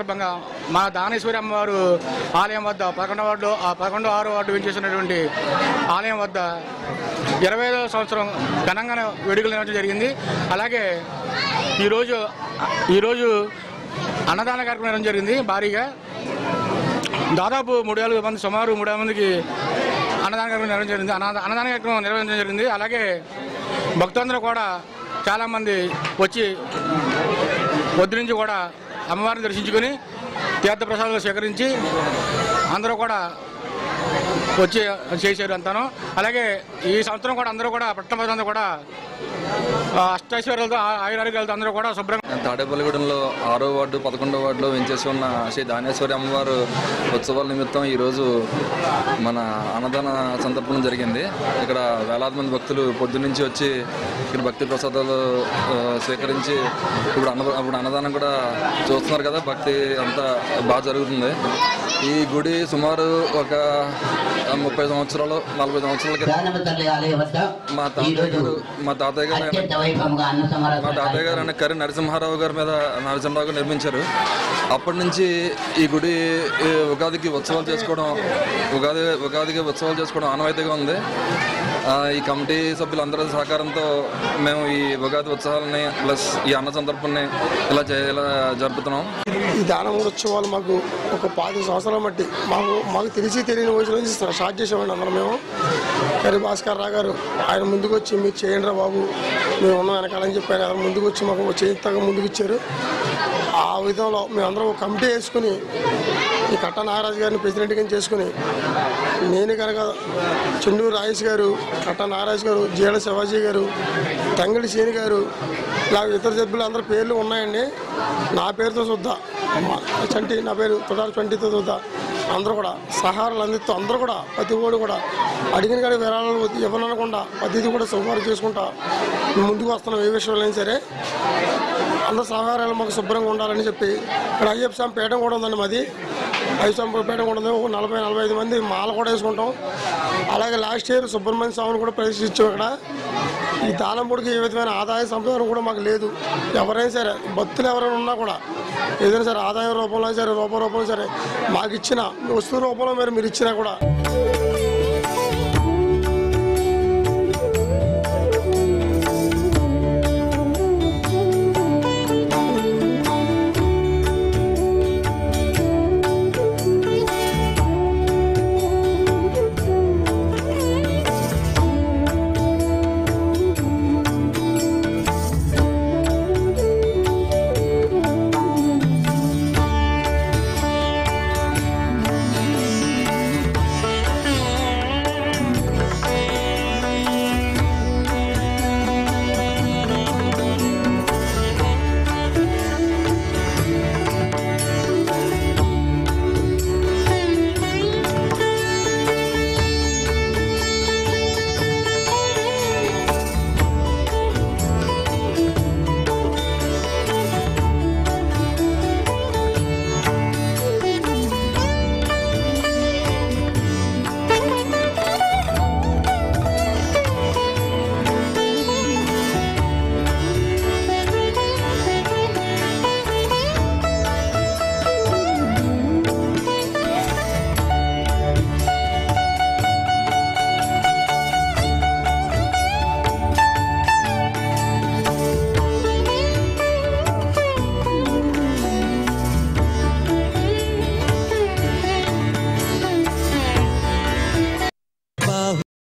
సందర్భంగా మా దానేశ్వరి అమ్మవారు ఆలయం వద్ద 11వ వార్డు వెంచేసినటువంటి ఆలయం వద్ద 25వ సంవత్సరం ఘనంగా వేడుకలు నిర్వహించడం జరిగింది. అలాగే ఈరోజు అన్నదాన కార్యక్రమం నిర్వహించడం జరిగింది. భారీగా దాదాపు 3,000 మంది, సుమారు 3,000 మందికి అన్నదాన కార్యక్రమం నిర్వహించడం జరిగింది. అన్నదాన కార్యక్రమం నిర్వహించడం జరిగింది. అలాగే భక్తులందరూ కూడా చాలామంది వచ్చి పొద్దు నుంచి కూడా అమ్మవారిని దర్శించుకొని తీర్థప్రసాదాలు స్వీకరించి అందరూ కూడా వచ్చి చేశారు అంతాను. అలాగే ఈ సంవత్సరం కూడా అందరూ కూడా పట్టణ ప్రజలందరూ కూడా అష్టైశ్వర్యాలతో ఆయురారోగ్యాలతో అందరూ కూడా శుభ్రంగా తాడేపల్లిగూడెంలో 6వ వార్డు 11వ వార్డులో వెంచేసి ఉన్న శ్రీ దానేశ్వరి అమ్మవారు ఉత్సవాల నిమిత్తం ఈరోజు మన అన్నదాన సందర్భం జరిగింది. ఇక్కడ వేలాది మంది భక్తులు పొద్దునుంచి వచ్చి ఇక్కడ భక్తి ప్రసాదాలు స్వీకరించి ఇప్పుడు అన్నదానం కూడా చూస్తున్నారు కదా. భక్తి అంతా బాగా జరుగుతుంది. ఈ గుడి సుమారు ఒక 30 సంవత్సరాలు 40 సంవత్సరాల క్రితం మా తాతయ్య గారు కర్రీ నరసింహారావు గారి మీద నరసింహరావు గారు నిర్మించారు. అప్పటి నుంచి ఈ గుడి ఉగాదికి ఉత్సవాలు చేసుకోవడం ఆనవాయితీగా ఉంది. ఈ కమిటీ సభ్యులందరి సహకారంతో మేము ఈ ఉగాది ఉత్సవాలని ప్లస్ ఈ అన్న సందర్భాన్ని ఇలా జరుపుతున్నాం. ఈ దానం ఉత్సవాలు మాకు ఒక 10 సంవత్సరాల మట్టి మాకు తెలియని రోజుల నుంచి స్టార్ట్ చేసామండి. అందరం మేము కర్రీ భాస్కర్ రావు గారు ఆయన ముందుకు వచ్చి మీరు చేయండి రా బాబు, మేము ఉన్నాం వెనకాలని చెప్పారు. ఆయన ముందుకు వచ్చి మాకు చేయించగా ముందుకు ఇచ్చారు. ఆ విధంలో మేమందరం ఒక కమిటీ వేసుకుని ఈ కట్ట నాగరాజు గారిని ప్రెసిడెంట్గా చేసుకుని నేను కనుక చెన్నూరు రాయేష్ గారు, కట్ట నాగరాజు గారు, జీడ శివాజీ గారు, తంగడి శేని గారు, ఇలా ఇతర సభ్యులు అందరి పేర్లు ఉన్నాయండి. నా పేరుతో చూద్దా చంటి, నా పేరు తొడారు చంటితో చూద్దా అందరూ కూడా సహారాలు అందిస్తూ అందరూ కూడా ప్రతి ఓడు కూడా అడిగిన కాడికి విరాళాలు ఇవ్వనకుండా ప్రతిదీ కూడా సుమారు చేసుకుంటా ముందుకు వస్తున్నాం. ఏ విషయంలో సరే అందరూ సహకారాలు మాకు శుభ్రంగా ఉండాలని చెప్పి ఇక్కడ అయ్యప్ప స్వామి పీఠం కూడా ఉందండి. మాది అయ్యప్ప స్వామి పీఠం కూడా ఉంది. ఒక 40-45 మంది మాల కూడా వేసుకుంటాం. అలాగే లాస్ట్ ఇయర్ సుబ్రహ్మణ్య స్వామిని కూడా ప్రదర్శించాం. ఇక్కడ ఈ దానంపూడికి ఏ విధమైన ఆదాయ సంపాదన కూడా మాకు లేదు. ఎవరైనా సరే భక్తులు ఎవరైనా ఉన్నా కూడా ఏదైనా సరే ఆదాయం రూపంలో సరే రూపంలో సరే మాకు ఇచ్చిన వస్తువు రూపంలో మీరు ఇచ్చినా కూడా